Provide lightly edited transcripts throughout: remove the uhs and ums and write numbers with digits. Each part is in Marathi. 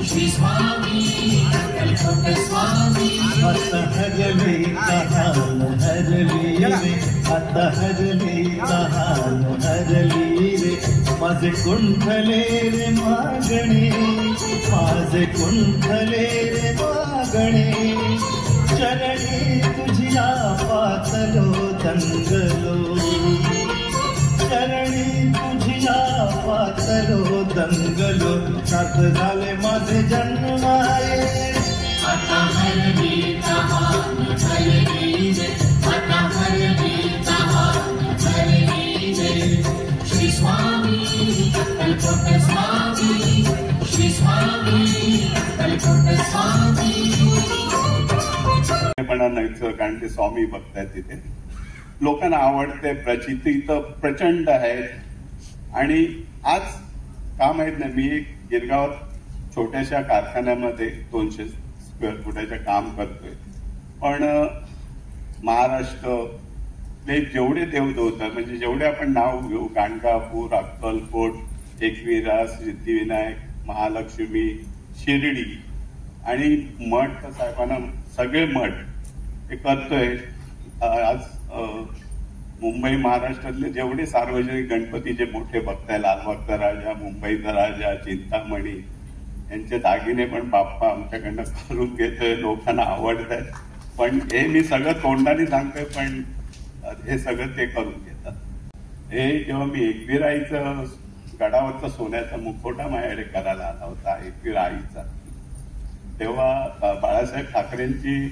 श्री स्वामी अक्कलकोट स्वामी आता हरले तहान हरली रे, आता हरले तहान हरली रे, माझे कुंठले रे मागणे, माझे कुंठले रे मागणे, चरणी तुझिया पातलो दंगलो, चरणी तुझिया पातलो दंगलो, नाथ झाले माझे जन्माये, आता हरली तहान हरली रे, आता हरली तहान हरली रे, श्री स्वामी अक्कलकोट स्वामी, श्री स्वामी अक्कलकोट स्वामी. कारण ते स्वामी भक्त आहेत तिथे, लोकांना आवडते, प्रचिती तर प्रचंड आहे. आणि आज का माहित नाही, मी एक गिरगावात छोट्याशा कारखान्यामध्ये 200 स्क्वेअर फुटाचं काम करतोय. पण महाराष्ट्र जेवढे देवदेवता म्हणजे जेवढे आपण नाव घेऊ, गाणगापूर, अक्कलकोट, एकविरा, सिद्धिविनायक, महालक्ष्मी, शिर्डी आणि मठ साहेबांना सगळे मठ हे करतोय. आज मुंबई महाराष्ट्रातले जेवढे सार्वजनिक गणपतीचे मोठे भक्त आहे, लालबागचा राजा, मुंबईचा राजा, चिंतामणी यांचे दागिने पण बाप्पा आमच्याकडनं करून घेतोय, लोकांना आवडत आहेत. पण हे मी सगळं तोंडाने सांगतोय, पण हे सगळं ते करून घेतात. हे जेव्हा मी एकविराईचं गडावरचा सोन्याचा मुखवटा माझ्याकडे करायला आला होता, एकविरा आईचा, तेव्हा बाळासाहेब ठाकरेंची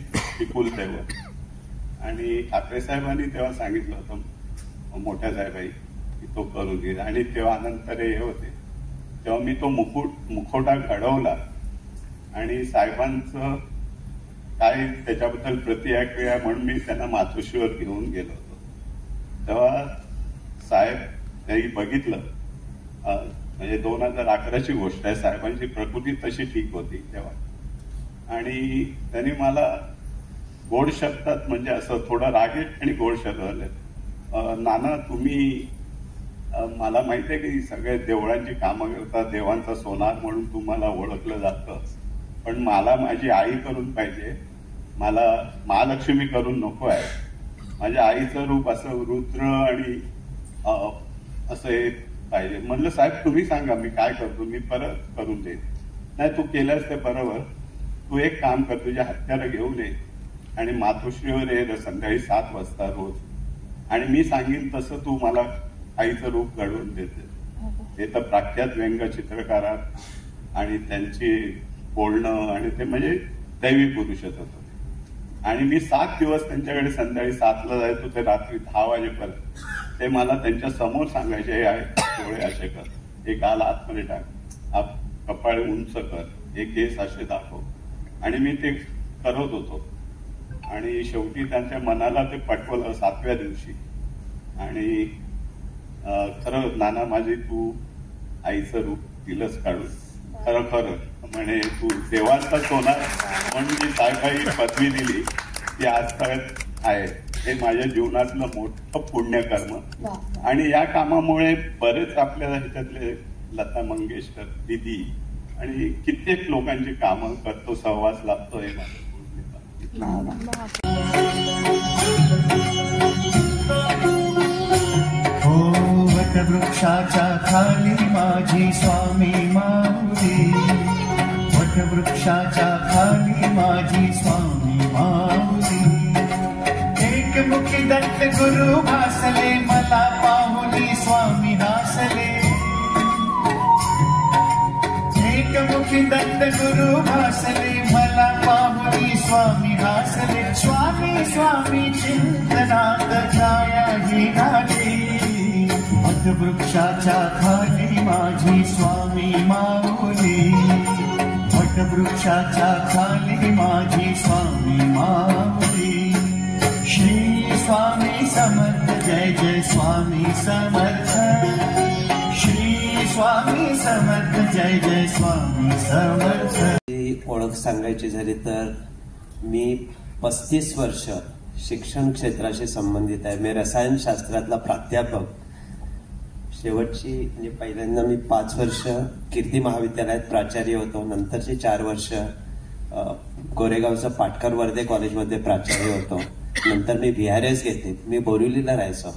कुलदैवत, आणि ठाकरे साहेबांनी तेव्हा सांगितलं होतं मोठ्या साहेबाई की तो करून घेईल. आणि तेव्हा नंतर हे होते, तेव्हा मी तो मुखवटा घडवला आणि साहेबांचं काय त्याच्याबद्दल प्रतिक्रिया म्हणून मी त्यांना मातोश्रीवर घेऊन गेलो होतो. तेव्हा साहेब त्यांनी बघितलं, म्हणजे 2011ची गोष्ट आहे, साहेबांची प्रकृती तशी ठीक होती तेव्हा, आणि त्यांनी मला गोड शब्दात, म्हणजे असं थोडं रागीट आणि गोड शब्द, नाना तुम्ही, मला माहिती आहे की सगळे देवळांची कामं करतात, देवांचा सोनार म्हणून तुम्हाला ओळखलं जातं, पण मला माझी आई करून पाहिजे, मला महालक्ष्मी करून नको आहे. माझ्या आईचं रूप असं रुद्र आणि असं हे पाहिजे. म्हणलं साहेब तुम्ही सांगा मी काय करतो, मी परत करून देईन. नाही तू केलंस ते बरोबर, तू एक काम कर, तुझ्या हत्यारं घेऊन ये आणि मातोश्रीवर ये संध्याकाळी 7 वाजता रोज, आणि मी सांगेन तसं तू मला आईचं रूप घडवून देते. हे तर प्रख्यात व्यंगचित्रकारात आणि त्यांची बोलणं आणि ते म्हणजे दैवी पुरुषच होतं. आणि मी 7 दिवस त्यांच्याकडे संध्याकाळी 7ला जायचो ते रात्री 10 वाजेपर्यंत. ते मला त्यांच्या समोर सांगायचे, हे आहे डोळे असे कर, हे गाल आतमध्ये टाक, कपाळ उंच कर, हे केस असे दाखव, आणि मी ते करत होतो. आणि शेवटी त्यांच्या मनाला ते पटवलं 7व्या दिवशी. आणि खरं नाना माझी तू आईचं रूप दिलंच काढून, खरं खरं म्हणे तू देवाचा सोनार म्हणून जी साहेबाई पदवी दिली ती आजपर्यंत आहे. हे माझ्या जीवनातलं मोठं पुण्यकर्म. आणि या कामामुळे बरेच आपल्या ह्याच्यातले लता मंगेशकर दिदी आणि कित्येक लोकांची कामं करतो, सहवास लाभतो. हे वटवृक्षाच्या खाली माझी स्वामी माऊली, वटवृक्षाच्या खाली माझी स्वामी माऊली, एकमुखी दत्त गुरु भासले, मला पाहुनी स्वामी हासले, एकमुखी दत्त गुरु भासले, मला पाहुनी स्वामी हासले, स्वामी स्वामी चिंतनात छाया ही घाली, वटवृक्षाच्या खाली माझी स्वामी माऊली, वटवृक्षाच्या खाली माझी स्वामी माऊली. श्री स्वामी समर्थ, जय जय स्वामी समर्थ, श्री स्वामी समर्थ, जय जय स्वामी समर्थ. ओळख सांगायची झाली तर मी 35 वर्ष शिक्षण क्षेत्राशी संबंधित आहे. मी रसायनशास्त्रातला प्राध्यापक. शेवटची म्हणजे पहिल्यांदा मी 5 वर्ष कीर्ती महाविद्यालयात प्राचार्य होतो. नंतरची 4 वर्ष गोरेगावचं पाटकर वर्धे कॉलेजमध्ये प्राचार्य होतो. नंतर मी VRS घेतले. मी बोरिवलीला राहायचो.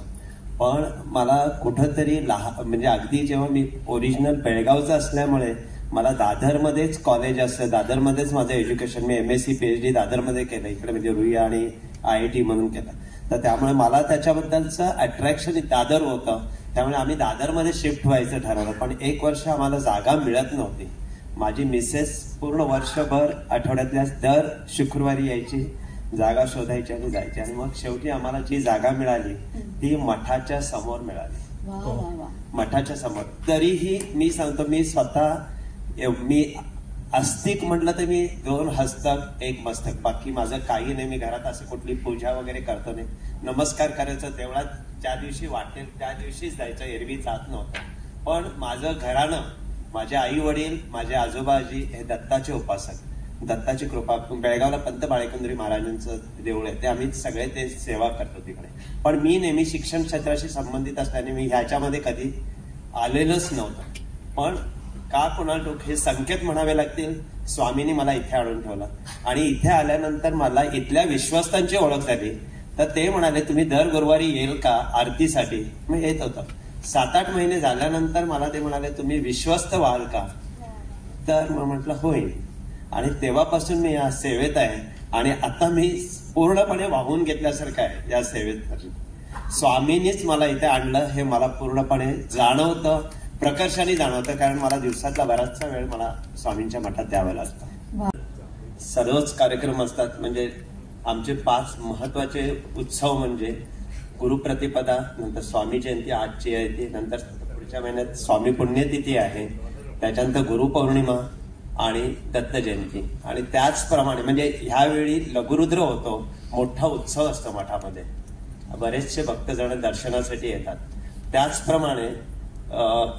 पण मला कुठंतरी म्हणजे अगदी जेव्हा मी ओरिजिनल बेळगावचं असल्यामुळे मला दादरमध्येच कॉलेज असतं, दादरमध्येच माझं एज्युकेशन, मी MSc PhD दादरमध्ये केलं. इकडे म्हणजे रुईया आणि IIT म्हणून केलं. तर त्यामुळे मला त्याच्याबद्दलचं अट्रॅक्शन दादर होतं. त्यामुळे आम्ही दादरमध्ये शिफ्ट व्हायचं ठरवलं. पण 1 वर्ष आम्हाला जागा मिळत नव्हती. माझी मिसेस पूर्ण वर्षभर आठवड्यातल्या दर शुक्रवारी यायची, जागा शोधायची आणि जायची. आणि मग शेवटी आम्हाला जी जागा मिळाली ती मठाच्या समोर मिळाली. मठाच्या समोर. तरीही मी सांगतो, मी स्वतः मी आस्तिक म्हटलं तर मी 2 हस्तक 1 मस्तक, बाकी माझं काही नाही. मी घरात असं कुठली पूजा वगैरे करतो नाही. नमस्कार करायचं तेवढाच, ज्या दिवशी वाटेल त्या दिवशीच जायचं, एरवी जात नव्हतं. पण माझं घरानं, माझे आई वडील, माझे आजोबा आजी हे दत्ताचे उपासक, दत्ताची कृपा. बेळगावला पंत बाळेकुंद्री महाराजांचं देऊळ आहे, ते आम्ही सगळे ते सेवा करतो तिकडे. पण मी नेहमी शिक्षण क्षेत्राशी संबंधित असल्याने मी ह्याच्यामध्ये कधी आलेलोच नव्हतं. पण का कोणाला हे संकेत म्हणावे लागतील, स्वामींनी मला इथे आणून ठेवलं. आणि इथे आल्यानंतर मला इथल्या विश्वस्तांची ओळख झाली. तर ते म्हणाले तुम्ही दर गुरुवारी येईल का आरतीसाठी? मी येत होतो. 7-8 महिने झाल्यानंतर मला ते म्हणाले तुम्ही विश्वस्त व्हाल का? तर मग म्हटलं होईल. आणि तेव्हापासून मी या सेवेत आहे. आणि आता मी पूर्णपणे वाहून घेतल्यासारखं आहे या सेवेत. स्वामींनीच मला इथे आणलं हे मला पूर्णपणे जाणवतं, प्रकर्षाने जाणवतं. कारण मला दिवसातला बराचसा वेळ मला स्वामींच्या मठात द्यावा लागतो. सर्वच कार्यक्रम असतात. म्हणजे आमचे 5 महत्वाचे उत्सव म्हणजे गुरुप्रतिपदा, नंतर स्वामी जयंती आजची आहे ती, नंतर पुढच्या महिन्यात स्वामी पुण्यतिथी आहे, त्याच्यानंतर गुरुपौर्णिमा आणि दत्त जयंती. आणि त्याचप्रमाणे म्हणजे ह्यावेळी लघुरुद्र होतो, मोठा उत्सव असतो मठामध्ये. बरेचसे भक्तजण दर्शनासाठी येतात. त्याचप्रमाणे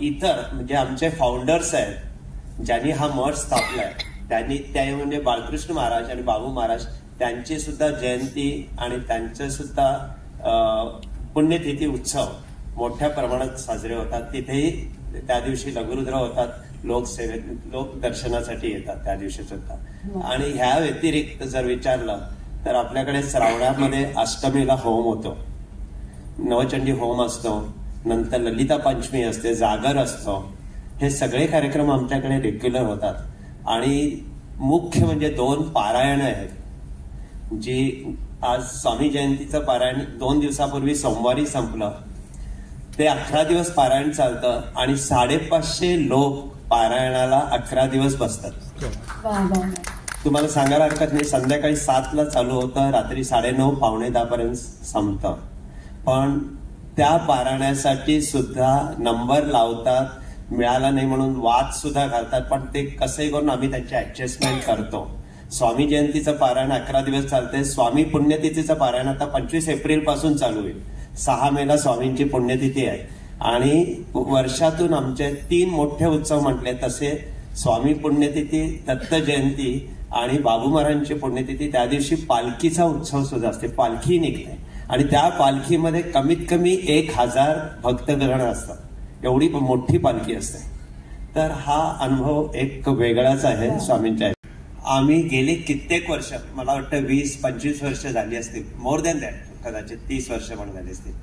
इतर म्हणजे आमचे फाउंडर्स आहेत ज्यांनी हा मठ स्थापलाय, त्यांनी त्या म्हणजे बाळकृष्ण महाराज आणि बाबू महाराज, त्यांची सुद्धा जयंती आणि त्यांचे सुद्धा पुण्यतिथी उत्सव मोठ्या प्रमाणात साजरे होतात. तिथेही त्या दिवशी लघुरुद्र होतात. लोक दर्शनासाठी येतात त्या दिवशी सुद्धा. आणि ह्या व्यतिरिक्त जर विचारलं तर आपल्याकडे श्रावणामध्ये अष्टमीला होम होतो, नवचंडी होम असतो, नंतर ललिता पंचमी असते, जागर असतो. हे सगळे कार्यक्रम आमच्याकडे रेग्युलर होतात. आणि मुख्य म्हणजे 2 पारायण आहेत, जी आज स्वामी जयंतीचं पारायण 2 दिवसापूर्वी सोमवारी संपलं. ते 11 दिवस पारायण चालतं आणि 550 लोक पारायणाला 11 दिवस बसतात. तुम्हाला सांगायला हरकत नाही, संध्याकाळी 7ला चालू होतं, रात्री 9:30 पावणे 10 पर्यंत संपतं. पण त्या पारायणासाठी सुद्धा नंबर लावतात, मिळाला नाही म्हणून वाद सुद्धा घालतात. पण ते कसंही करून आम्ही त्यांची ऍडजस्टमेंट करतो. स्वामी जयंतीचं पारायण 11 दिवस चालते. स्वामी पुण्यतिथीचं पारायण आता 25 एप्रिल पासून चालू होईल. 6 मेला स्वामींची पुण्यतिथी आहे. आणि वर्षातून आमचे 3 मोठे उत्सव म्हटले तसे स्वामी पुण्यतिथी, दत्त जयंती आणि बाबू महाराजांची पुण्यतिथी. त्या दिवशी पालखीचा उत्सव सुद्धा असते. पालखी निघते आणि त्या पालखीमध्ये कमीत कमी 1000 भक्तगण असतात. एवढी मोठी पालखी असते. तर हा अनुभव एक वेगळाच आहे स्वामींच्या. आम्ही गेले कित्येक वर्ष, मला वाटतं 20-25 वर्ष झाली असतील, मोर दॅन दॅट, कदाचित 30 वर्ष पण झाली असतील.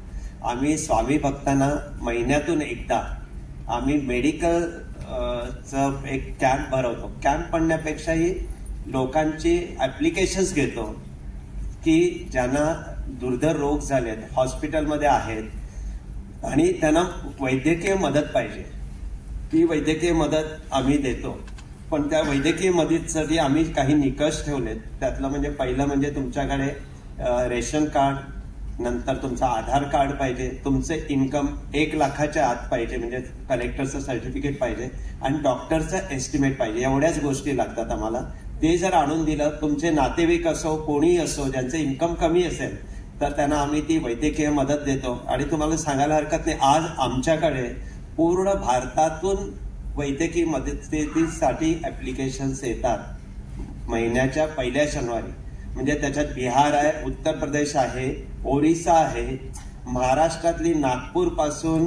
आम्ही स्वामी भक्तांना महिन्यातून एकदा आम्ही मेडिकल एक कॅम्प भरवतो. कॅम्प पडण्यापेक्षाही लोकांची ऍप्लिकेशन्स घेतो की ज्यांना दुर्धर रोग झालेत, हॉस्पिटलमध्ये आहेत आणि त्यांना वैद्यकीय मदत पाहिजे. ती वैद्यकीय मदत आम्ही देतो. पण त्या वैद्यकीय मदतीसाठी आम्ही काही निकष ठेवलेत. त्यातलं म्हणजे पहिलं म्हणजे तुमच्याकडे रेशन कार्ड, नंतर तुमचं आधार कार्ड पाहिजे, तुमचं इन्कम 1 लाखाच्या आत पाहिजे, म्हणजे कलेक्टरचं सर्टिफिकेट पाहिजे आणि डॉक्टरचं एस्टिमेट पाहिजे. एवढ्याच गोष्टी लागतात आम्हाला. ते जर आणून दिलं, तुमचे नातेवाईक असो, कोणी असो, ज्यांचं इन्कम कमी असेल तर त्यांना आम्ही ती वैद्यकीय मदत देतो. आणि तुम्हाला सांगायला हरकत नाही, आज आमच्याकडे पूर्ण भारतातून वैद्यकीय मदतीसाठी ऍप्लिकेशन्स येतात महिन्याच्या 1 शनिवारी. म्हणजे त्याच्यात बिहार आहे, उत्तर प्रदेश आहे, ओरिसा आहे, महाराष्ट्रातली नागपूर पासून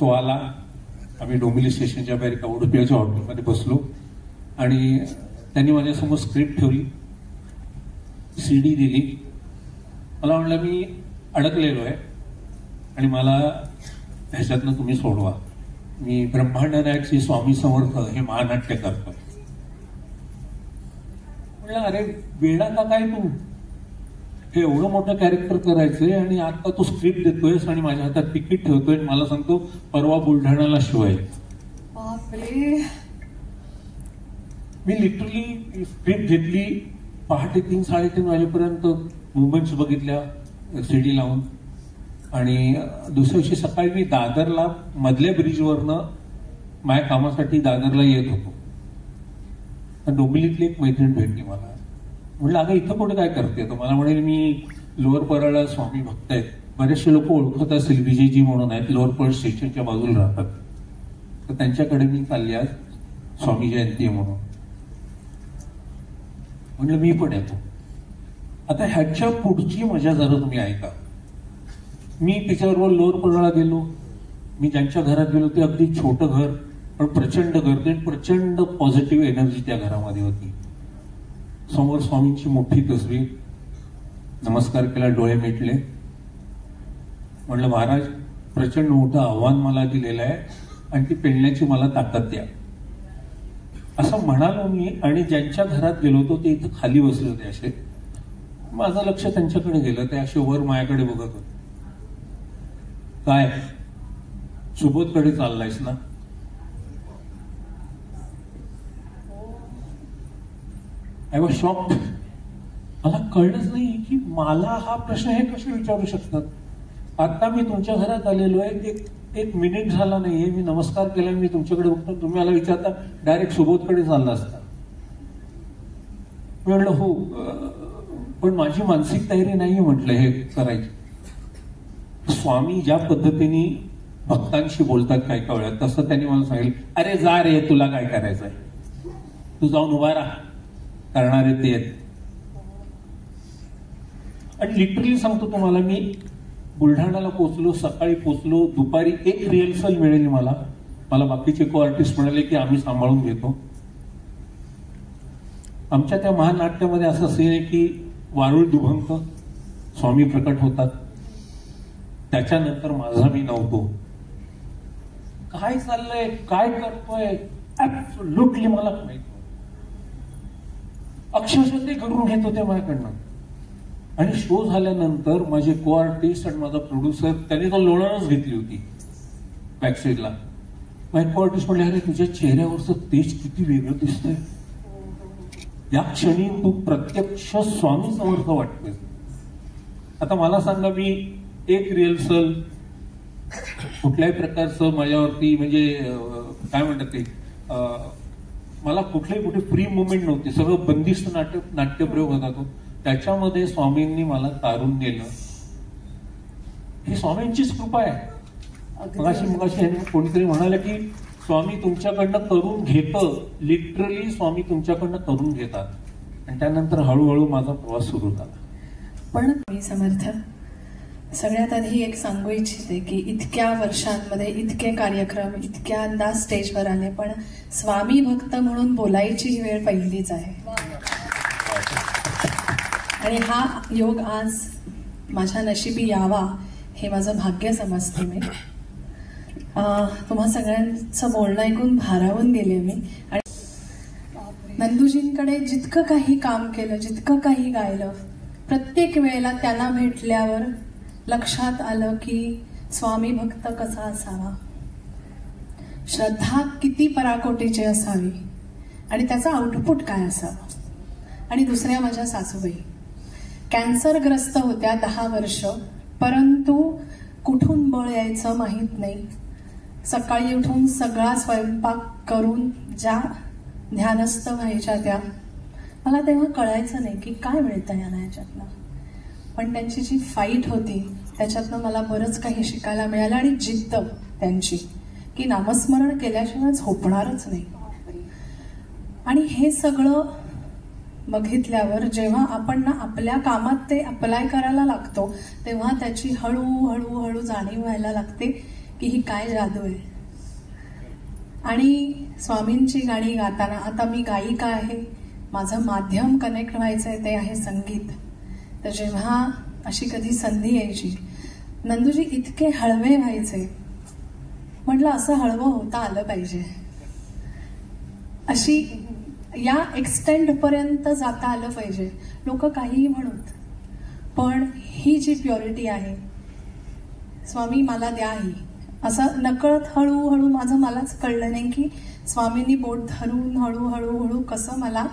तो आला. आम्ही डोंबिवली स्टेशनच्या बाहेर एका उडुपीच्या हॉटेलमध्ये बसलो आणि त्यांनी माझ्यासमोर स्क्रिप्ट ठेवली, CD दिली. मला म्हणलं मी अडकलेलो आहे आणि मला ह्याच्यातनं तुम्ही सोडवा. मी ब्रह्मांड नायक श्री स्वामी समर्थ हे महानाट्य करतो. म्हणलं अरे वेडा का काय तू, हे एवढं मोठं कॅरेक्टर करायचंय आणि आता तू स्क्रिप्ट देतोयस आणि माझ्या हातात तिकीट ठेवतोय आणि मला सांगतो परवा बुलढाण्याला शिवाय. बापरे. मी लिटरली स्क्रिप्ट घेतली, पहाटे 3-3:30 वाजेपर्यंत मुवमेंट्स बघितल्या CD लावून आणि दुसऱ्या दिवशी सकाळी मी दादरला मधल्या ब्रिजवरनं माझ्या कामासाठी दादरला येत होतो. डोंबिवलीतली एक मैत्रीण भेटली मला. म्हटलं अगं इथं कुठे काय करते, तर मला म्हणेल मी लोअर परळला स्वामी भक्त आहेत, बरेचसे लोक ओळखत असतील, विजयजी म्हणून आहेत, लोअर परळ स्टेशनच्या बाजूला राहतात, तर त्यांच्याकडे मी चालली आज, स्वामी जयंती आहे म्हणून. म्हणलं मी पण येतो. आता ह्याच्या पुढची मजा जरा तुम्ही ऐका. मी तिच्याबरोबर लोअर परळला गेलो. मी ज्यांच्या घरात गेलो ते अगदी छोटं घर, पण प्रचंड गर्दी, प्रचंड पॉझिटिव्ह एनर्जी त्या घरामध्ये होती. समोर स्वामींची मोठी तस्वीर, नमस्कार केला, डोळे मिटले. म्हणलं महाराज प्रचंड मोठं आव्हान मला दिलेलं आहे आणि ती पेलण्याची मला ताकद द्या, असं म्हणालो मी. आणि ज्यांच्या घरात गेलो होतो ते इथं खाली बसले होते असे. माझं लक्ष त्यांच्याकडे गेलं, ते असे वर माझ्याकडे बघत होते. काय सुबोधकडे चाललायस ना? I was shocked. मला कळलंच नाही की मला हा प्रश्न हे कसे विचारू शकतात. आता मी तुमच्या घरात आलेलो आहे, एक मिनिट झाला नाहीये, मी नमस्कार केला, मी तुमच्याकडे बघतो, तुम्ही मला विचारता डायरेक्ट सुबोधकडे चालला असता. मी म्हटलं हो, पण माझी मानसिक तयारी नाहीये म्हटलं हे करायची. स्वामी ज्या पद्धतीने भक्तांशी बोलतात काय काय वेळात, तसं त्यांनी मला सांगितलं, अरे जा रे, तुला काय करायचंय, तू जाऊन उभा राहा, करणारे ते आहेत. आणि लिटरली सांगतो तुम्हाला, मी बुलढाण्याला पोहोचलो, सकाळी पोहोचलो, दुपारी एक रिहर्सल मिळेल मला बाकीचे को आर्टिस्ट म्हणाले की आम्ही सांभाळून घेतो. आमच्या त्या महानाट्यामध्ये असं सीन आहे की वारुळ दुभंक स्वामी प्रकट होतात, त्याच्यानंतर माझा मी नव्हतो. काय चाललंय, काय करतोय, ऍब्सोल्युटली मला माहित. अक्षरशः ते घडून घेत होते माझ्याकडनं. आणि शो झाल्यानंतर माझे को आर्टिस्ट आणि माझा प्रोड्युसर त्यांनी तो लोणारच घेतली होती बॅकस्टेजला. माझे को आर्टिस्ट म्हणले, अरे तुझ्या चेहऱ्यावरचं तेज किती वेगळं दिसतंय, या क्षणी तू प्रत्यक्ष स्वामी समर्थ वाटतोय. आता मला सांगा, मी एक रिहर्सल कुठल्याही प्रकारचं माझ्यावरती म्हणजे काय म्हणतात ते, मला कुठे फ्री मुवमेंट नव्हती, सगळं बंदिस्त नाट्यप्रयोग होता तो. त्याच्यामध्ये स्वामींनी मला तारून नेलं. ही स्वामींचीच कृपा आहे. मगाशी कोणीतरी म्हणाले की स्वामी तुमच्याकडनं करून घेतं, लिटरली स्वामी तुमच्याकडनं करून घेतात. आणि त्यानंतर हळूहळू माझा प्रवास सुरू झाला. पण मी समर्थ सगळ्यात आधी एक सांगू इच्छिते की इतक्या वर्षांमध्ये इतके कार्यक्रम, इतक्यांदा स्टेजवर आले, पण स्वामी भक्त म्हणून बोलायची ही वेळ पहिलीच आहे. आणि हा योग आज माझ्या नशिबी यावा हे माझं भाग्य समजते मी. तुम्हा सगळ्यांचं बोलणं ऐकून भारावून गेले मी. आणि नंदूजींकडे जितकं काही काम केलं, जितकं काही गायलं, प्रत्येक वेळेला त्यांना भेटल्यावर लक्षात आलं की स्वामी भक्त कसा असावा, श्रद्धा किती पराकोटीची असावी आणि त्याचा आउटपुट काय असावा. आणि दुसऱ्या माझ्या सासूबाई कॅन्सरग्रस्त होत्या 10 वर्ष, परंतु कुठून बळ यायचं माहीत नाही. सकाळी उठून सगळा स्वयंपाक करून ज्या ध्यानस्थ व्हायच्या त्या, मला तेव्हा कळायचं नाही की काय मिळतं याच्यातनं. पण त्यांची जी फाईट होती त्याच्यातनं मला बरंच काही शिकायला मिळालं. आणि जिद्द त्यांची की नामस्मरण केल्याशिवाय झोपणारच नाही. आणि हे सगळं बघितल्यावर जेव्हा आपण ना आपल्या कामात ते अप्लाय करायला लागतो, तेव्हा त्याची हळूहळू जाणीव व्हायला लागते की ही काय जादू आहे. आणि स्वामींची गाणी गाताना, आता मी गायिका आहे, माझं माध्यम कनेक्ट व्हायचंय ते आहे संगीत. तर जेव्हा अशी कधी संधी यायची, नंदूजी इतके हळवे व्हायचे, म्हटलं असं हळवं होता आलं पाहिजे, अशी या एक्सटेंट पर्यंत जाता आलं पाहिजे. लोक काहीही म्हणत, पण ही जी प्युरिटी आहे, स्वामी मला द्या ही, असं नकळत हळूहळू माझं मलाच कळलं नाही की स्वामींनी बोट धरून हळूहळू कसं मला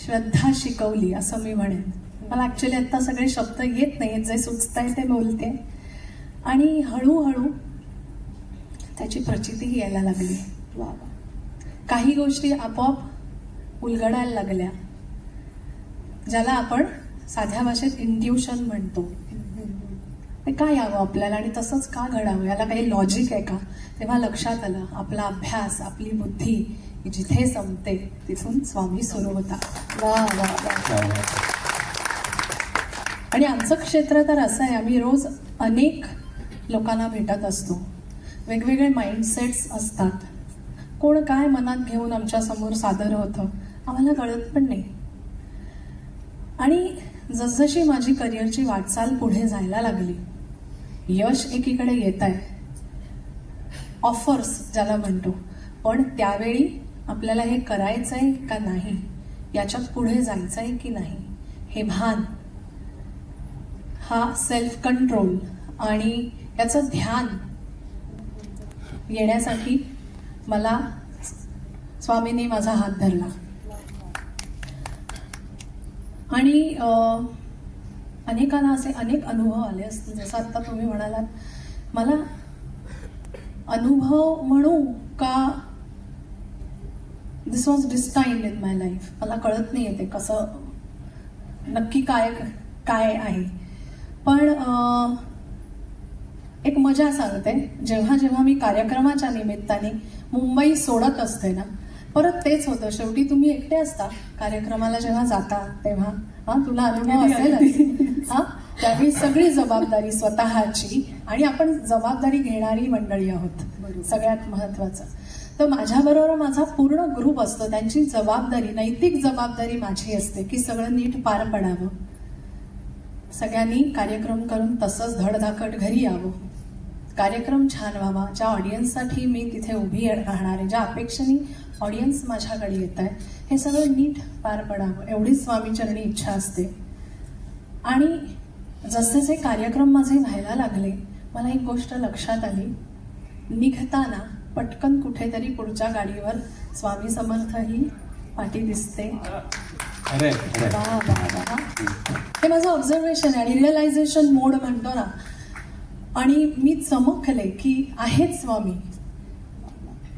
श्रद्धा शिकवली असं मी म्हणेन. मला ऍक्च्युली आता सगळे शब्द येत नाहीत, जे सुचताय ते बोलते. आणि हळूहळू त्याची प्रचिती यायला लागली. काही गोष्टी आपोआप उलगडायला लागल्या, ज्याला आपण साध्या भाषेत इंट्युशन म्हणतो. ते का यावं आपल्याला आणि तसंच का घडावं, याला काही लॉजिक आहे का? तेव्हा लक्षात आलं, आपला अभ्यास, आपली बुद्धी जिथे संपते तिथून स्वामी सुरू होता. वा वा वा. आणि आमचं क्षेत्र तर असं आहे, आम्ही रोज अनेक लोकांना भेटत असतो, वेगवेगळे माइंडसेट्स असतात. कोण काय मनात घेऊन आमच्या समोर सादर होतं आम्हाला कळत पण नाही. आणि जसजशी माझी करिअरची वाटचाल पुढे जायला लागली, यश एकीकडे येत आहे, ऑफर्स ज्याला म्हणतो, पण त्यावेळी आपल्याला हे करायचंय का नाही, याच्यात पुढे जायचंय की नाही, हे भान, हा सेल्फ कंट्रोल आणि याचं ध्यान येण्यासाठी मला स्वामींनी माझा हात धरला. आणि अनेकांना असे अनेक अनुभव आले असतील, जसं आता तुम्ही म्हणालात. मला अनुभव म्हणू का दिस वॉज डिस्टाइन्ड इन माय लाईफ, मला कळत नाही ते कसं नक्की काय आहे. पण एक मजा सांगते. जेव्हा जेव्हा मी कार्यक्रमाच्या निमित्ताने मुंबई सोडत असते ना, परत तेच होतं, शेवटी तुम्ही एकटे असता कार्यक्रमाला जेव्हा जाता तेव्हा. तुला अनुभव असेल. त्यावेळी सगळी जबाबदारी स्वतःची, आणि आपण जबाबदारी घेणारी मंडळी आहोत सगळ्यात महत्वाचं. तर माझ्याबरोबर माझा पूर्ण ग्रुप असतो, त्यांची जबाबदारी, नैतिक जबाबदारी माझी असते की सगळं नीट पार पडावं, सगळ्यांनी कार्यक्रम करून तसंच धडधाकट घरी यावं, कार्यक्रम छान व्हावा, ज्या ऑडियन्ससाठी मी तिथे उभी राहणार आहे, ज्या अपेक्षेने ऑडियन्स माझ्याकडे येत आहे, हे सगळं नीट पार पडावं, एवढीच स्वामीचरणी इच्छा असते. आणि जसे कार्यक्रम माझे व्हायला लागले, मला एक गोष्ट लक्षात आली, निघताना पटकन कुठेतरी पुढच्या गाडीवर स्वामी समर्थ ही पाठी दिसते. हे माझं ऑब्झर्वेशन आहे आणि रिअलायझेशन मोड म्हणतो ना. आणि मी चमकले की आहेत स्वामी,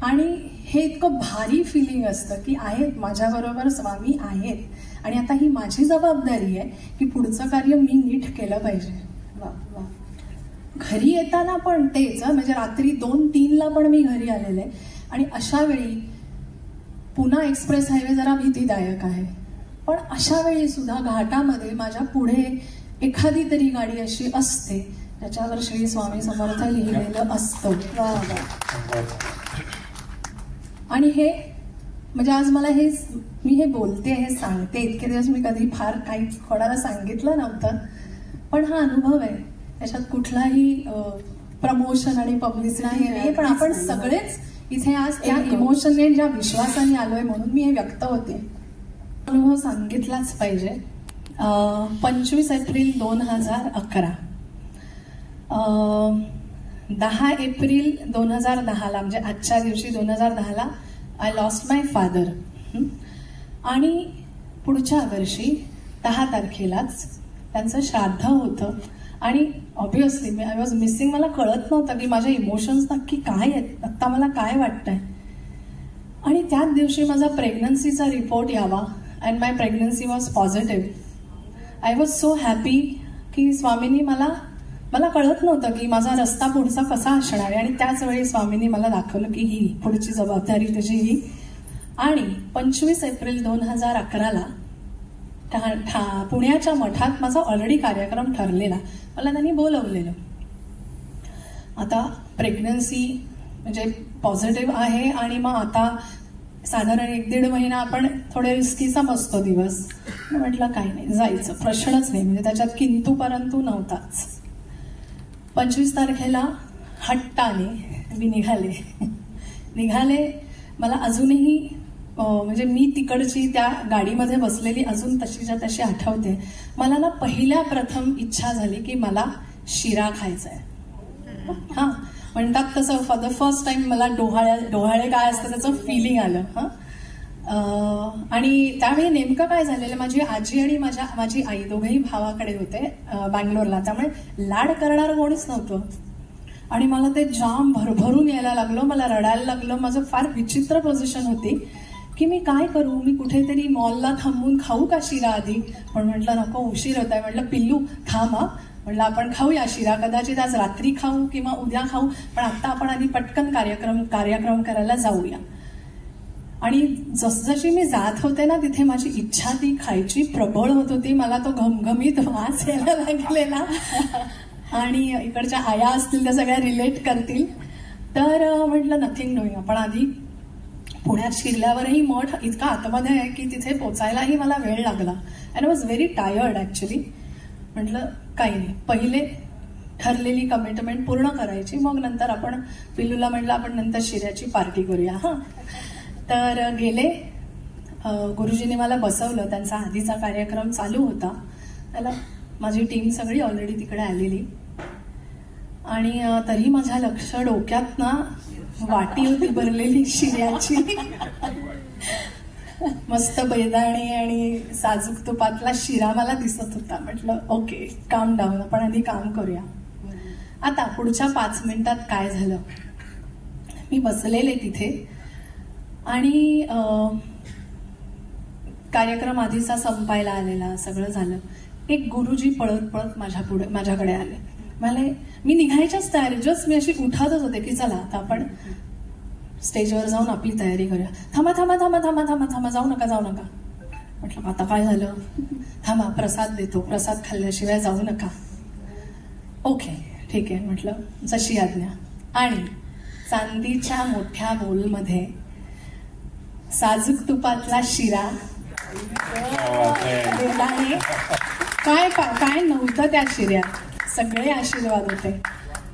आणि हे इतकं भारी फिलिंग असतं की आहेत माझ्याबरोबर, स्वामी आहेत, आणि आता ही माझी जबाबदारी आहे की पुढचं कार्य मी नीट केलं पाहिजे. वा वा. घरी येताना पण तेच, म्हणजे रात्री 2-3ला पण मी घरी आलेले. आणि अशा वेळी पुणा एक्सप्रेस हायवे जरा भीतीदायक आहे, पण अशा वेळी सुद्धा घाटामध्ये माझ्या पुढे एखादी तरी गाडी अशी असते त्याच्यावर श्री स्वामी समर्थ लिहिलेलं असतं. वा वा. आणि हे म्हणजे आज मला मी हे बोलते, हे सांगते, इतके दिवस मी कधी फार काही कोणाला सांगितलं नव्हतं, पण हा अनुभव आहे, त्याच्यात कुठलाही प्रमोशन आणि पब्लिसिटी नाही, पण आपण सगळेच इथे आज त्या इमोशनने, ज्या विश्वासाने आलोय, म्हणून मी हे व्यक्त होते. अनुभव सांगितलाच पाहिजे. 25 एप्रिल 2011, 10 एप्रिल 2010ला, म्हणजे आजच्या दिवशी 2010ला आय लॉस्ट माय फादर. आणि पुढच्या वर्षी 10 तारखेलाच त्यांचं श्राद्ध होतं. आणि ऑब्व्हियसली आय वॉज मिसिंग. मला कळत नव्हतं की माझे इमोशन्स नक्की काय आहेत, आत्ता मला काय वाटतंय. आणि त्याच दिवशी माझा प्रेग्नन्सीचा रिपोर्ट यावा, and my pregnancy was positive. I was so happy की स्वामींनी मला कळत नव्हतं की माझा रस्ता पुढचा कसा असणार आहे. आणि त्याच वेळी स्वामींनी मला दाखवलं की ही पुढची जबाबदारी तुझी ही. आणि 25 एप्रिल 2011ला पुण्याच्या मठात माझा ऑलरेडी कार्यक्रम ठरलेला, मला त्यांनी बोलवलेलं. आता प्रेग्नन्सी म्हणजे पॉझिटिव्ह आहे आणि मग आता साधारण 1-1.5 महिना आपण थोडे रिस्की समजतो दिवस. म्हटलं काही नाही, जायचं, प्रश्नच नाही, म्हणजे त्याच्यात किंतु परंतु नव्हताच. 25 तारखेला हट्टाने मी निघाले. मला अजूनही म्हणजे मी तिकडची त्या गाडीमध्ये बसलेली अजून तशीच्या तशी आठवते. मला ना पहिल्या प्रथम इच्छा झाली की मला शिरा खायचा आहे. हां, म्हणतात तसं फॉर द फर्स्ट टाइम मला डोहाळे काय असतं त्याचं फिलिंग आलं. आणि त्यावेळी नेमकं काय झालेलं, माझी आजी आणि माझी आई दोघेही भावाकडे होते बँगलोरला, त्यामुळे लाड करणारं कोणीच नव्हतं. आणि मला ते जाम भरभरून यायला लागलं, मला रडायला लागलं. माझं फार विचित्र पोझिशन होती की मी काय करू, मी कुठेतरी मॉलला थांबून खाऊ का शिरा आधी. पण म्हटलं नको, उशीर होत आहे. म्हटलं पिल्लू थांबा, म्हटलं आपण खाऊया शिरा, कदाचित आज रात्री खाऊ किंवा उद्या खाऊ, पण आता आपण आधी पटकन कार्यक्रम करायला जाऊया. आणि जसजशी मी जात होते ना तिथे माझी इच्छा ती खायची प्रबळ होत होती. मला तो घमघमीत वास यायला लागलेला. आणि इकडच्या आया असतील त्या सगळ्या रिलेट करतील. तर म्हटलं नथिंग डुईंग, आपण आधी पुण्यात शिरल्यावरही मठ इतका आतमध्ये आहे की तिथे पोचायलाही मला वेळ लागला. And I was very tired actually. म्हटलं काही नाही, पहिले ठरलेली कमिटमेंट पूर्ण करायची, मग नंतर आपण पिल्लूला म्हटलं आपण नंतर शिऱ्याची पार्टी करूया. हां, तर गेले. गुरुजींनी मला बसवलं. त्यांचा आधीचा कार्यक्रम चालू होता. त्याला माझी टीम सगळी ऑलरेडी तिकडे आलेली. आणि तरी माझ्या लक्ष डोक्यात ना वाटी होती भरलेली शिऱ्याची. मस्त बैदाणे आणि साजूक तुपातला शिरा मला दिसत होता. म्हटलं ओके, काम डाऊन, आपण आधी काम करूया. आता पुढच्या 5 मिनिटात काय झालं, मी बसलेले तिथे आणि कार्यक्रम आधीचा संपायला आलेला, सगळं झालं. एक गुरुजी पळत पळत माझ्याकडे आले. मला मी निघायच्याच तयारी, जस्ट मी अशी उठातच होते की चला आता आपण स्टेजवर जाऊन आपली तयारी करूया. थांबा थांबा थांबा थांबा थांबा थांबा, जाऊ नका जाऊ नका. म्हटलं आता काय झालं, थांबा प्रसाद देतो, प्रसाद खाल्ल्याशिवाय जाऊ नका. ओके ठीक आहे म्हटलं, जशी आज्ञा. आणि चांदीच्या मोठ्या बोलमध्ये साजूक तुपातला शिरा, काय नव्हतं त्या शिऱ्यात, सगळे आशीर्वाद होते.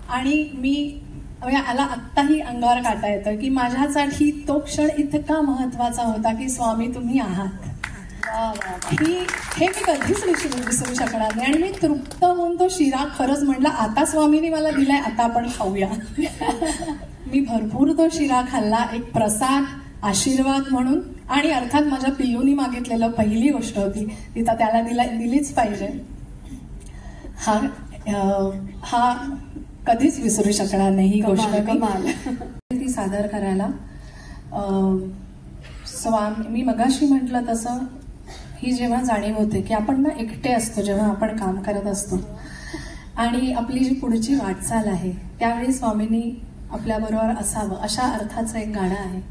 आणि मी आला आत्ताही अंगावर काटा येतं की माझ्यासाठी तो क्षण इतका महत्वाचा होता की स्वामी तुम्ही आहात. हे मी कधीच विसरू शकणार नाही. आणि मी तृप्त होऊन तो शिरा खरंच म्हटलं आता स्वामींनी मला दिलाय, आता आपण खाऊया. मी भरपूर तो शिरा खाल्ला, एक प्रसाद, आशीर्वाद म्हणून. आणि अर्थात माझ्या पिल्लूनी मागितलेलं पहिली गोष्ट होती ती तर त्याला दिलीच पाहिजे. हा कधीच विसरू शकणार नाही ही गोष्ट. कमाल ती सादर करायला मी मगाशी म्हटलं तसं ही जेव्हा जाणीव होते की आपण ना एकटे असतो जेव्हा आपण काम करत असतो आणि आपली जी पुढची वाटचाल आहे त्यावेळी स्वामींनी आपल्याबरोबर असावं अशा अर्थाचं एक गाणं आहे.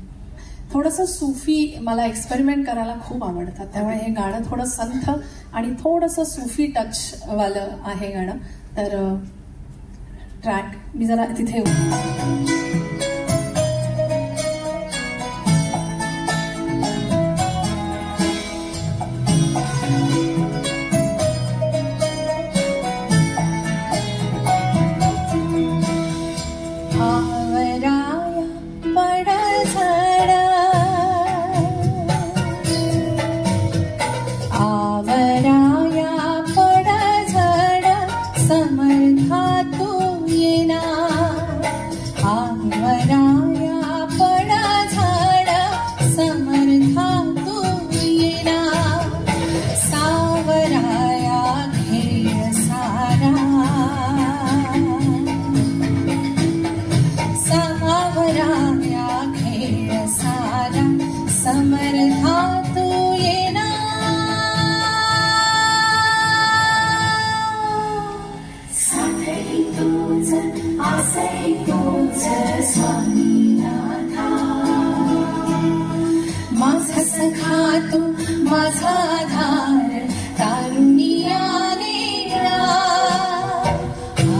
थोडंसं सुफी मला एक्सपेरिमेंट करायला खूप आवडतात, त्यामुळे हे गाणं थोडं संथ आणि थोडंसं सुफी टच वालं आहे गाणं. तर ट्रॅक मी जरा तिथे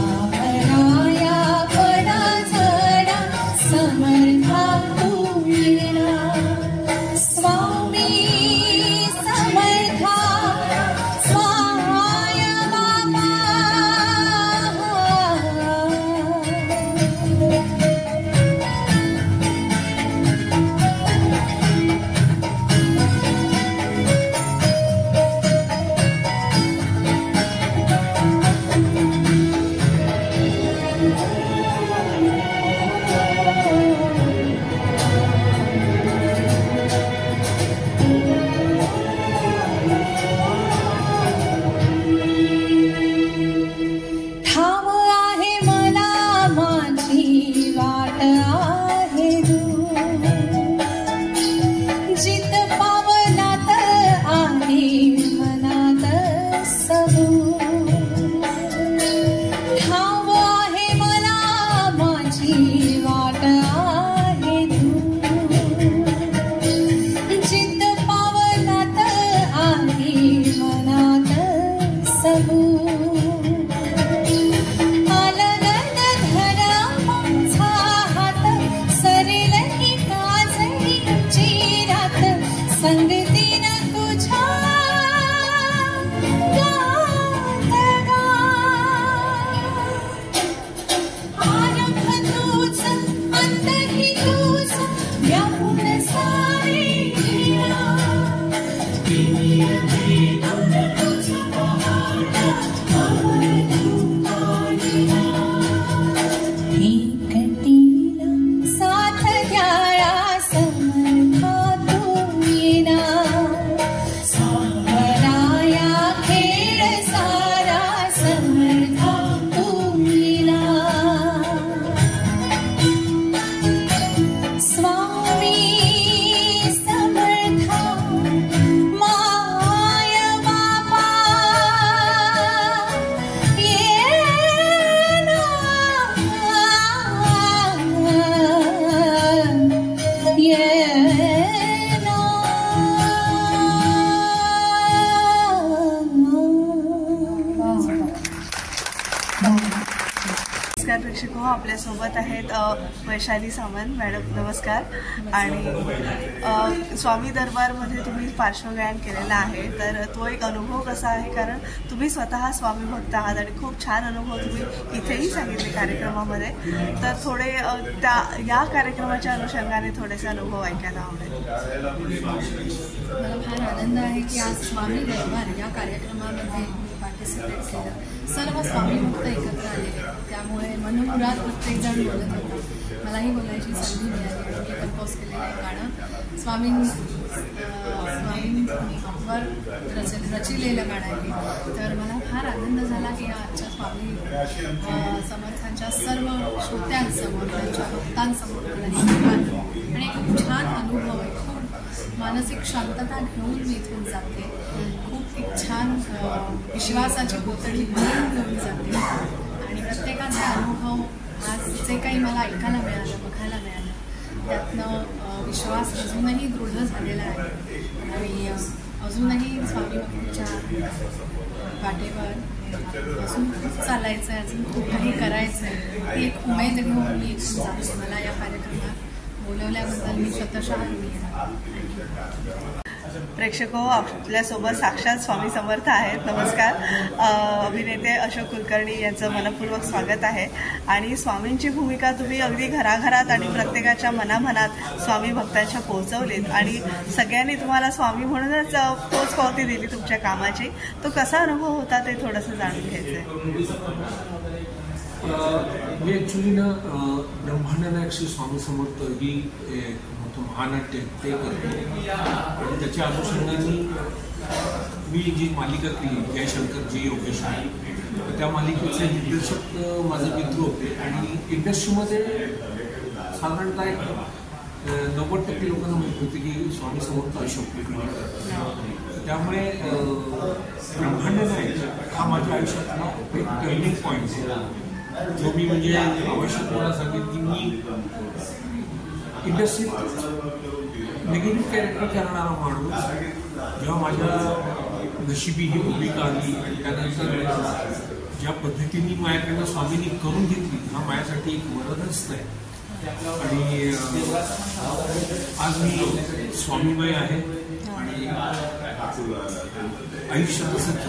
आवराया पड आपल्यासोबत आहेत वैशाली सामंत मॅडम, नमस्कार. आणि स्वामी दरबारमध्ये तुम्ही पार्श्वगायन केलेलं आहे, तर तो एक अनुभव कसा आहे? कारण तुम्ही स्वतः स्वामी भक्त आहात आणि खूप छान अनुभव तुम्ही इथेही सांगितले कार्यक्रमामध्ये. तर थोडे या कार्यक्रमाच्या अनुषंगाने थोडेसे अनुभव ऐकायला आवडेल. मला फार आनंद आहे की आज स्वामी दरबार या कार्यक्रमामध्ये पार्टिसिपेट केलं. सर्व स्वामी भक्त एकत्र आलेले, त्यामुळे मनमुराद प्रत्येकजण बोलत होता. मलाही बोलायची संधी मिळाली आणि मी कंपोज केलेलं एक गाणं स्वामींवर रचिलेलं गाणं आहे. तर मला फार आनंद झाला की आजच्या स्वामी समर्थांच्या सर्व श्रोत्यांसमोर, त्यांच्या भक्तांसमोर आणि एक खूप छान अनुभव आहे. खूप मानसिक शांतता घेऊन मी इथून जाते. खूप एक छान विश्वासाची कोतडी घेऊन जाते आणि प्रत्येकाचा अनुभव आज जे काही मला ऐकायला मिळालं, बघायला मिळालं, त्यातनं विश्वास अजूनही दृढ झालेला आहे आणि अजूनही स्वामी भक्तीच्या वाटेवर अजून खूप चालायचं आहे, अजून खूप काही करायचं आहे. ती एक उमेद घेऊन मी इथून जाते. मला या कार्यक्रमात बोलवल्याबद्दल मी शतशः ऋणी आहे. प्रेक्षको, आपल्यासोबत साक्षात स्वामी समर्थ आहेत. नमस्कार. अभिनेते अशोक कुलकर्णी यांचं मनपूर्वक स्वागत आहे. आणि स्वामींची भूमिका तुम्ही अगदी घराघरात आणि प्रत्येकाच्या मनामनात स्वामी भक्तांच्या पोहोचवलीत आणि सगळ्यांनी तुम्हाला स्वामी म्हणूनच पोचपावती दिली तुमच्या कामाची. तो कसा अनुभव होता ते थोडंसं जाणून घ्यायचं. मी ॲक्च्युली ना ब्रह्मांडनायक श्री स्वामी समर्थ ही मोठं महानाट्य ते करतो आणि त्याच्या अनुषंगाने मी जी मालिका केली जयशंकर जी योगेश आहे, तर त्या मालिकेचे दिग्दर्शक माझे मित्र होते आणि इंडस्ट्रीमध्ये साधारणतः एक 90% लोकांना माहिती होती की स्वामी समर्थ अशोक कुलकर्णी. त्यामुळे ब्रह्मांडनायक हा माझ्या आयुष्यातला एक टर्निंग पॉईंट आहे, जो मी म्हणजे आवश्यक मला सांगेन की मी इंडस्ट्रीत निगेटिव्ह कॅरेक्टर करणारा माणूस जेव्हा माझ्या नशिबी ही भूमिका आली आणि त्यानंतर ज्या पद्धतीने माझ्याकडनं स्वामींनी करून घेतली, हा माझ्यासाठी एक वरदच आहे. आणि आज मी स्वामीमय आहे आणि आयुष्य तसंच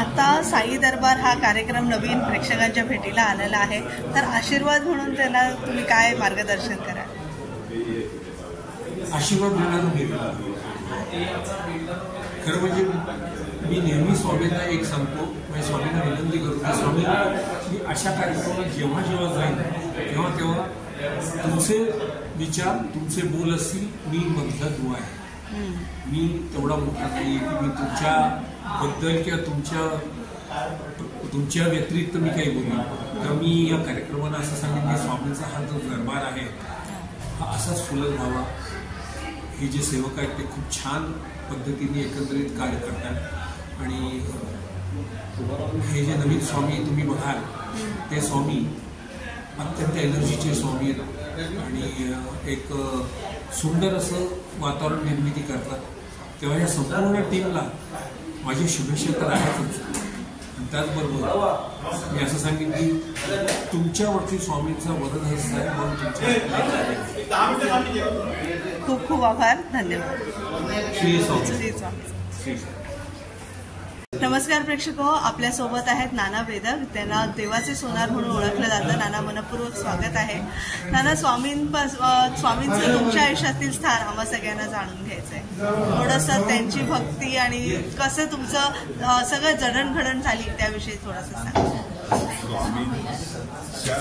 आता साई दरबार हा कार्यक्रम नवीन प्रेक्षकांच्या भेटीला आलेला आहे, तर आशीर्वाद म्हणून त्याला तुम्ही काय मार्गदर्शन कराल? आशीर्वाद देणारं खरं म्हणजे मी नेहमी स्वामींना एक सांगतो, म्हणजे स्वामींना विनंती करतो, स्वामी मी अशा कार्यक्रमात जेव्हा जेव्हा जाईन तेव्हा तुमचे विचार, तुमचे बोल असतील, मी मधला दुआ आहे. मी तेवढा मोठा नाही की मी तुमच्याबद्दल किंवा तुमच्या व्यतिरिक्त मी काही बोलू. तर मी या कार्यक्रमाला असं सांगेन की स्वामींचा हा जो दरबार आहे हा असाच फुलत व्हावा. हे जे सेवक आहेत ते खूप छान पद्धतीने एकंदरीत कार्य करतात आणि हे जे नवीन स्वामी तुम्ही बघाल ते स्वामी अत्यंत एनर्जीचे स्वामी आहेत आणि एक सुंदर असं वातावरण निर्मिती करतात. तेव्हा या संपूर्ण टीमला माझी शुभेच्छा तर आहेतच. आणि त्याचबरोबर मी असं सांगेन की तुमच्यावरती स्वामींचा वरदहस्त आहे म्हणून तुमच्या खूप खूप आभार. धन्यवाद. श्री स्वामी. नमस्कार प्रेक्षको, आपल्यासोबत आहेत नाना बेदक. त्यांना देवाचे सोनार म्हणून ओळखलं जातं. नाना, मनपूर्वक स्वागत आहे. नाना, स्वामींचं तुमच्या आयुष्यातील स्थान आम्हा सगळ्यांना जाणून घ्यायचंय. थोडंसं त्यांची भक्ती आणि कसं तुमचं सगळं जडणघडण झाली त्याविषयी थोडंसं सांगा. स्वामींच्या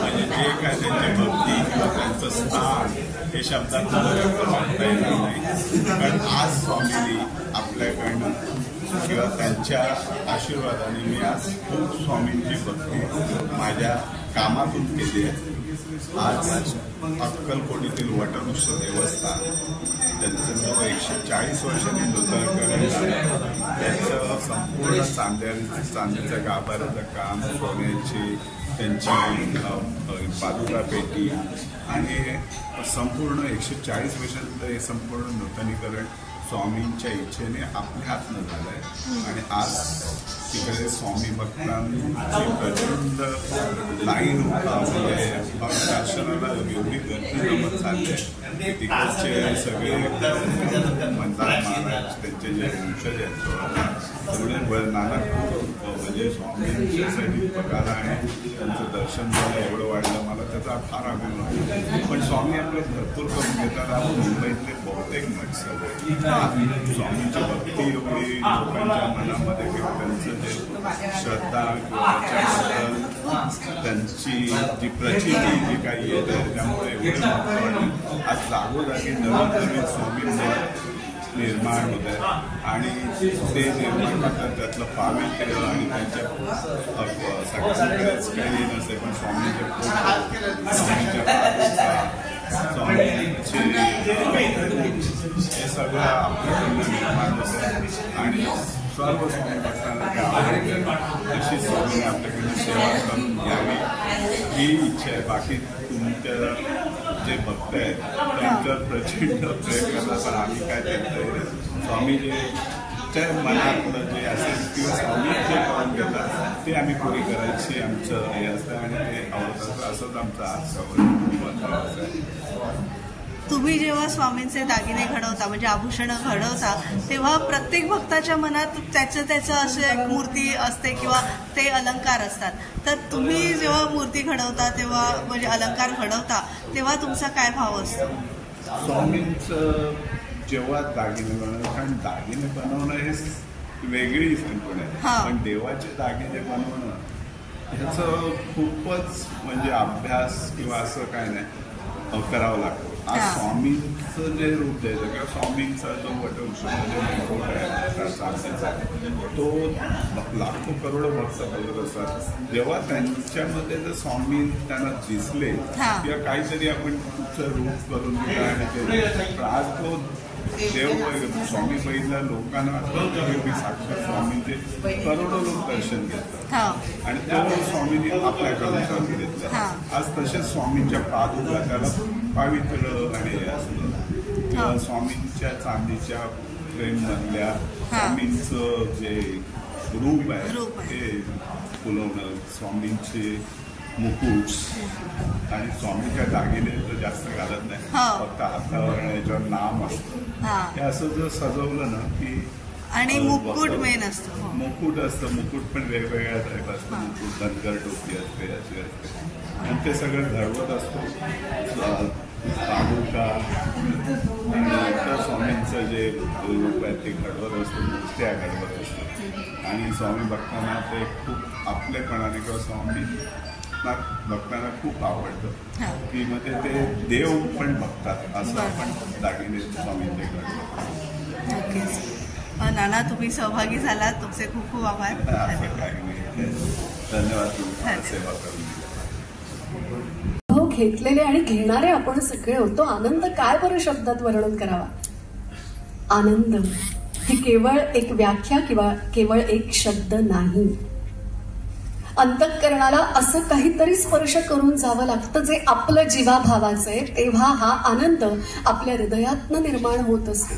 म्हणजे जे काय त्यांची भक्ती किंवा त्यांचं स्थान हे शब्दात म्हणता येणार नाही. कारण आज स्वामींनी आपल्याकडनं किंवा त्यांच्या आशीर्वादाने मी आज खूप स्वामींची भक्ती माझ्या कामातून केली आहे. आज अक्कलकोटीतील वटवृक्ष देवस्थान त्यांचं जो 140 वर्षांनी नूतनीकरण झालं, त्याचं संपूर्ण चांदीचं गाभाऱ्याचं काम, सोन्याची त्यांची पादुका पेटी आणि संपूर्ण 140 वर्षांचं हे संपूर्ण नूतनीकरण स्वामींच्या इच्छेने आपल्या हातनं झालं आहे. आणि आज तिकडे स्वामी भक्तांची प्रचंड लाईन होता. म्हणजे दर्शनाला एवढी गर्दी जमत चालली आहे. तिकडचे सगळे म्हणतात महाराज त्यांचे जे वंशज आहेत तेवढे नाना म्हणजे स्वामींच्यासाठी बघायला आणि त्यांचं दर्शन झालं एवढं वाढलं. मला त्याचा फार अभिमान. पण स्वामी आपलं भरपूर करून घेतात. आपण मुंबईतले बहुतेक मठ सगळे स्वामींची भक्ती एवढी लोकांच्या मनामध्ये किंवा त्यांचं जे श्रद्धा किंवा त्याच्याबद्दल त्यांची जी प्रचिती जी काही येते त्यामुळे एवढे महत्त्वाने आज जागोजागी नवीन स्वामी निर्माण होत आहे. आणि ते निर्माण करतात त्यातलं पालन केलं आणि त्यांच्या सगळ्यांकडेच काही नसते पण स्वामींच्या हे सगळं आपल्याकडनं निर्माण होतं आणि सर्व स्वामी भक्तांना ते आवडते. तशी स्वामीने आपल्याकडे सेवा करून घ्यावी ही इच्छा आहे. बाकी तुमच्या जे भक्त आहेत त्यांच्यावर प्रचंड प्रयत्न पण आम्ही काय करतोय स्वामी जे त्या मनातलं जे असेल किंवा स्वामी जे करून घेतात ते आम्ही पुरी करायची आमचं हे असतं आणि ते आवडतं. असंच आमचा आज सवय आहे. तुम्ही जेव्हा स्वामींचे दागिने घडवता म्हणजे आभूषणं घडवता तेव्हा प्रत्येक भक्ताच्या मनात त्याचं असं एक मूर्ती असते किंवा ते अलंकार असतात. तर तुम्ही जेव्हा मूर्ती घडवता तेव्हा म्हणजे अलंकार घडवता तेव्हा तुमचा काय भाव असतो? स्वामींचं जेव्हा दागिने बनवणं कारण दागिने बनवणं हे वेगळी संकल्पना आहे. पण देवाचे दागिने बनवणं ह्याचं खूपच म्हणजे अभ्यास किंवा असं काय नाही करावं लागतं. आज स्वामींचं जे रूप द्यायचं किंवा स्वामींचा जो वटवृक्षामध्ये मुकुट आहे तो लाखो करोडो भक्त बघत असतात. जेव्हा त्यांच्यामध्ये जर स्वामी त्यांना दिसले किंवा काहीतरी आपण कुठचं रूप करून दिलं आणि ते आज तो देव स्वामी बघितल्या लोकांना साक्षात स्वामींचे करोडो लोक दर्शन घेतात आणि तो स्वामींनी आपल्याकडून करून घेतलं. आज तसेच स्वामींच्या पादुका त्याला पावित्र आणि हे असलं किंवा स्वामींच्या चांदीच्या फ्रेममधल्या स्वामींचं जे रूप आहे ते फुलवणं स्वामींचे मुकुट आणि स्वामीच्या दागिने तर जास्त घालत नाही फक्त हातावर आणि याच्यावर नाम असतं. हे असं जर सजवलं ना की आणि मुकुट मेन असतं. मुकुट असतं. मुकुट पण वेगवेगळ्या टाईप असतं. मुकुट धनगर टोपी असते अशी असते आणि ते सगळं घडवत असतो. पादुका आणि स्वामींचं जे रूप आहे ते घडवत असतो. मूर्त्या घडवत असतो आणि स्वामी भक्तांना ते खूप आपलेपणाने किंवा स्वामी भक्तांना खूप आवडतं की मग ते देव पण बघतात असं आपण दागिने स्वामींचे घडवतो. नाना तुम्ही सहभागी झालात तुमचे खूप खूप आभार. धन्यवाद. सेवा करून घेतलेले आणि घेणारे आपण सगळे होतो. आनंद काय बरं शब्दात वर्णन करावा. आनंद ही केवळ एक व्याख्या किंवा केवळ एक शब्द नाही. अंतःकरणाला असं काहीतरी स्पर्श करून जावं लागतं जे आपलं जीवाभावाचं आहे. तेव्हा हा आनंद आपल्या हृदयातनं निर्माण होत असतो.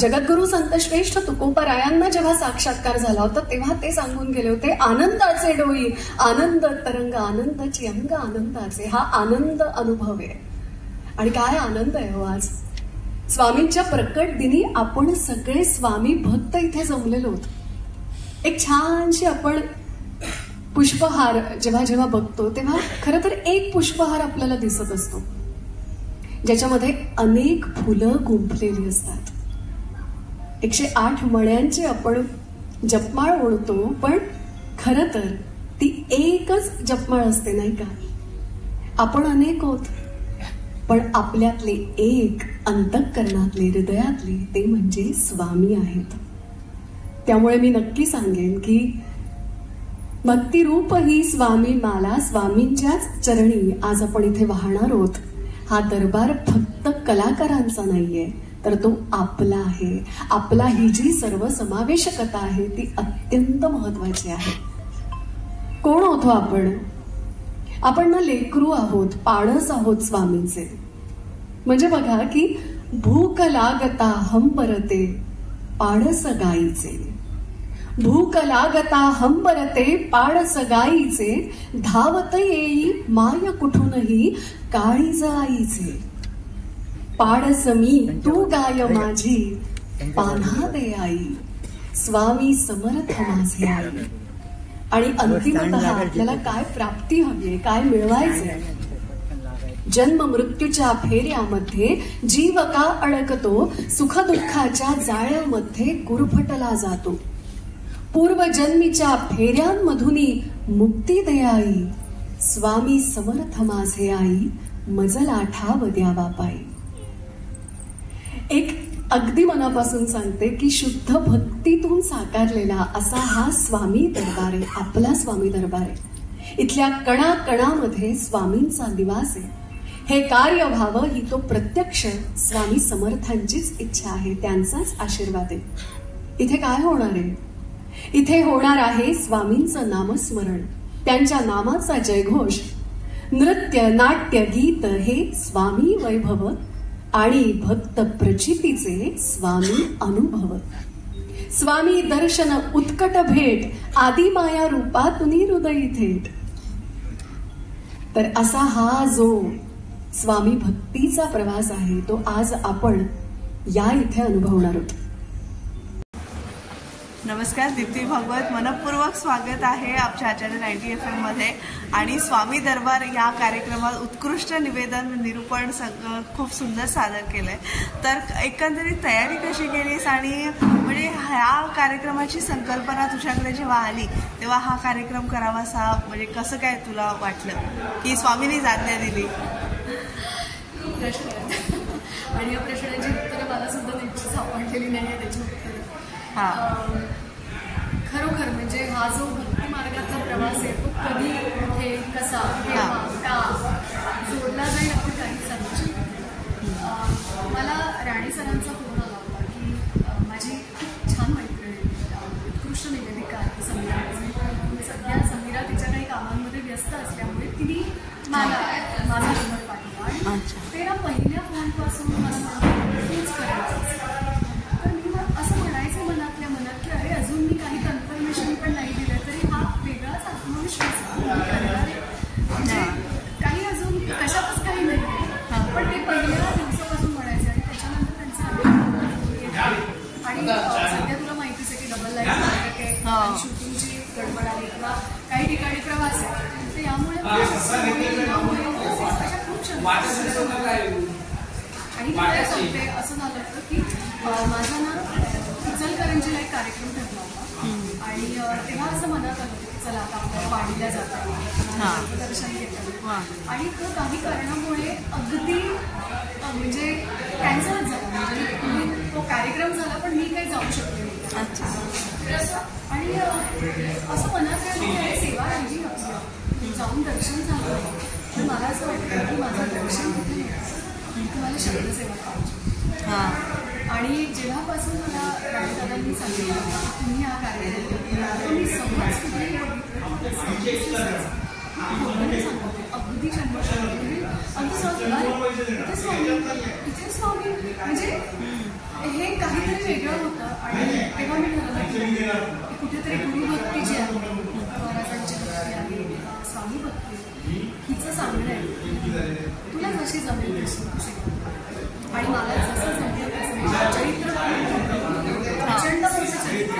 जगद्गुरु संतश्रेष्ठ तुकोबारायांना जेव्हा साक्षात्कार झाला होता तेव्हा ते सांगून गेले होते आनंदाचे डोई आनंद तरंग आनंदाची अंग आनंदाचे. हा आनंद अनुभव आहे. आणि काय आनंद आहे हो आज. स्वामींच्या प्रकट दिनी आपण सगळे स्वामी भक्त इथे जमलेलो होतो. एक छानशी आपण पुष्पहार जेव्हा जेव्हा बघतो तेव्हा खरं तर एक पुष्पहार आपल्याला दिसत असतो ज्याच्यामध्ये अनेक फुलं गुंफलेली असतात. 108 मण्यांची आपण जपमाळ ओढतो पण खरं तर ती एकच जपमाळ असते नाही का. आपण अनेक होत पण आपल्यातले एक अंतःकरणातले हृदयातले ते म्हणजे स्वामी आहेत. त्यामुळे मी नक्की सांगेन की भक्तिरूप ही स्वामी माला स्वामींच्याच चरणी आज आपण इथे वाहणार आहोत. हा दरबार फक्त कलाकारांचा नाहीये तर तो आपला आहे. आपला ही जी सर्वसमावेशकता आहे ती अत्यंत महत्वाची आहे. कोण होतो आपण. आपण ना लेकरू आहोत पाडस आहोत स्वामींचे. म्हणजे बघा की भूक लागता हंबरते पाडस गाईचे. भूक लागता हंबरते पाडस गाईचे, धावत येई माय कुठूनही काळीज आईचे. पाडस मी तू गाय माझी, पान्हा दे आई, स्वामी समर्थ माझे आई. आणि अंतिमतः आपल्याला काय प्राप्ती हवी, काय मिळवायचे? जन्म मृत्यूच्या फेऱ्यामध्ये जीव का अडकतो, सुखदुःखाच्या जाळ्यामध्ये गुरफटला जातो. पूर्वजन्मीच्या फेऱ्यांमधून मुक्ती दे आई, स्वामी समर्थ माझे आई, मजला ठाव द्यावा पायी. एक अगदी मनापासून सांगते की शुद्ध भक्तीतून साकारलेला असा हा स्वामी दरबार आहे, आपला स्वामी दरबार आहे. इथल्या कणाकणामध्ये स्वामींचा निवास आहे. हे कार्य व्हावं ही तो प्रत्यक्ष स्वामी समर्थांचीच इच्छा आहे, त्यांचाच आशीर्वाद आहे. इथे काय होणार आहे? इथे होणार आहे स्वामींचं नामस्मरण, त्यांच्या नामाचा जयघोष, नृत्य नाट्य गीत हे स्वामी वैभव आणि भक्त प्रचितीचे स्वामी अनुभव. स्वामी दर्शन उत्कट भेट, आदी माया रूपातून हृदयी थेट. तर असा हा जो स्वामी भक्तीचा प्रवास आहे तो आज आपण या इथे अनुभवणार आहोत. नमस्कार, दीप्ती भागवत मनपूर्वक स्वागत आहे आमच्या आचार्य 90 FM मध्ये. आणि स्वामी दरबार या कार्यक्रमात उत्कृष्ट निवेदन निरूपण खूप सुंदर सादर केलंय. तर एकंदरीत तयारी कशी केलीस आणि म्हणजे ह्या कार्यक्रमाची संकल्पना तुझ्याकडे जेव्हा आली तेव्हा हा कार्यक्रम करावासा म्हणजे कसं काय तुला वाटलं की स्वामींनी आज्ञा दिली? प्रश्न आणि या प्रश्नाची उत्तरं मला सुद्धा नेमकी सापडलेली नाही आहे त्याची उत्तरं. खरोखर म्हणजे हा जो भक्ती मार्गाचा प्रवास आहे तो कधी कुठे कसा का जोडला जाईल आपण काही सांगू शकतो. मला राणी सरांचा फोन आला होता की माझी खूप छान मैत्रीण उत्कृष्ट निवेदिका आहे समीरा. सध्या समीरा तिच्या काही कामांमध्ये व्यस्त असल्यामुळे तिने मला माझा नंबर पाठवला आणि ते ना पहिल्या फोनपासून मला हेच करायचं. तर मी असं म्हणायचं मनातल्या मनात की अरे अजून मी काही कन्फर्मेशन पण नाही दिलं तरी हा वेगळाच आत्मविश्वास म्हणजे काही अजून कशातच काही नाही. पण ते पहिल्या दिवसापासून म्हणायचे आणि त्याच्यानंतर त्यांचं आणि सध्या तुला माहितीच आहे की डबल लाईफ नाटक आहे, शूटिंगची गडबड आहे किंवा काही ठिकाणी प्रवास आहे. तर यामुळे आणि मला सांगते असं झालं होतं की माझा ना इचलकरंजीला एक कार्यक्रम ठरला होता आणि तेव्हा असं मनात आलं की चला आता आपल्याला वाढीला जाता दर्शन घेतात आणि तो काही कारणामुळे अगदी म्हणजे कॅन्सलच झाला. म्हणजे तो कार्यक्रम झाला पण मी काही जाऊ शकले नाही. आणि असं मनात आहे सेवा राहिली आपली, जाऊन दर्शन झालं तर मला असं वाटतं की माझं दर्शन कुठे तुम्हाला शब्दसेवा पाहिजे. आणि जेव्हापासून मला राणीदादांनी सांगितलं की तुम्ही हा कार्यक्रम मी समज कुठेही बघितलं अगदी 100% अगदी स्वामी इथे स्वामी म्हणजे हे काहीतरी वेगळं होतं. आणि तेव्हा मी ठरवलं की कुठेतरी गुरुभक्ती जी आहे, महाराजांची भक्ती आहे, स्वामी भक्ती हिचं सांगणं आहे तुला जशी जमेल तशी. आणि मला जसं जमेल तसं चरित्र प्रचंड मोठं चरित्र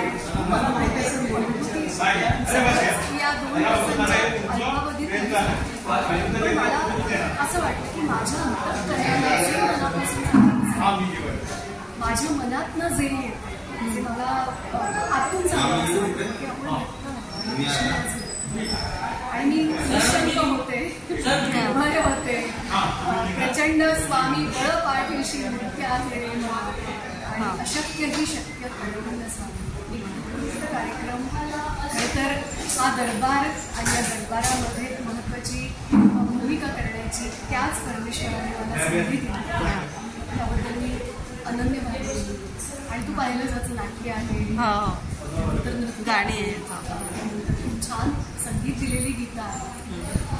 या 2 तासांच्या अल्पावधीत मला असं वाटतं की माझ्या माझ्या मनातनं जे येते जे मला आतून सांगायचं वाटतं की आपण आणि मी निशंक होते, निर्भय होते, प्रचंड स्वामी बळ पाठीशी नृत्य आहे रे आणि अशक्य ही शक्य करून स्वामी. एक कार्यक्रम तर हा दरबार आणि या दरबारामध्ये महत्वाची भूमिका करण्याची त्याच परमेश्वराने मला संधी दिली त्याबद्दल मी अनन्य भावली. आणि तू पाहिलं जायचं नाट्य आहे, गाणी आहेत, छान संगीत दिलेली गीतं आहेत.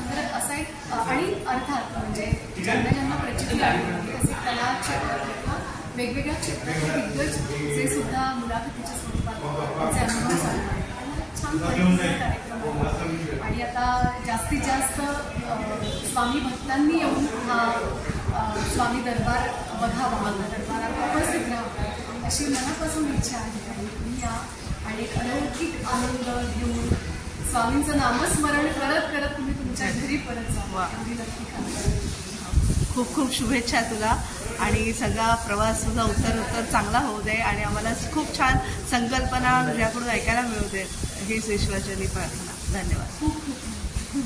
तर असा एक आणि अर्थात म्हणजे ज्यांना ज्यांना प्रचिती आहे असे कला क्षेत्रात वेगवेगळ्या क्षेत्रातले दिग्गज जे सुद्धा मुलाखतीच्या स्वरूपात त्यांचे अनुभव सांगणार. छान पद्धतीचा कार्यक्रम आहे. आणि आता जास्तीत जास्त स्वामी भक्तांनी येऊन हा स्वामी दरबार बघावा, दरबारात उपस्थित राहावं अशी मनापासून इच्छा आहे. आणि तुम्ही या आणि एक अलौकिक आनंद घेऊन स्वामींचं नामस्मरण करत करत तुम्ही तुमच्या घरी परत जावा. अगदी नक्की करा. खूप खूप शुभेच्छा तुला आणि सगळा प्रवास तुझा उत्तर चांगला होऊ दे आणि आम्हाला खूप छान संकल्पना तुझ्याकडून ऐकायला मिळू दे. हीच ईश्वरचरणी प्रार्थना. धन्यवाद. खूप खूप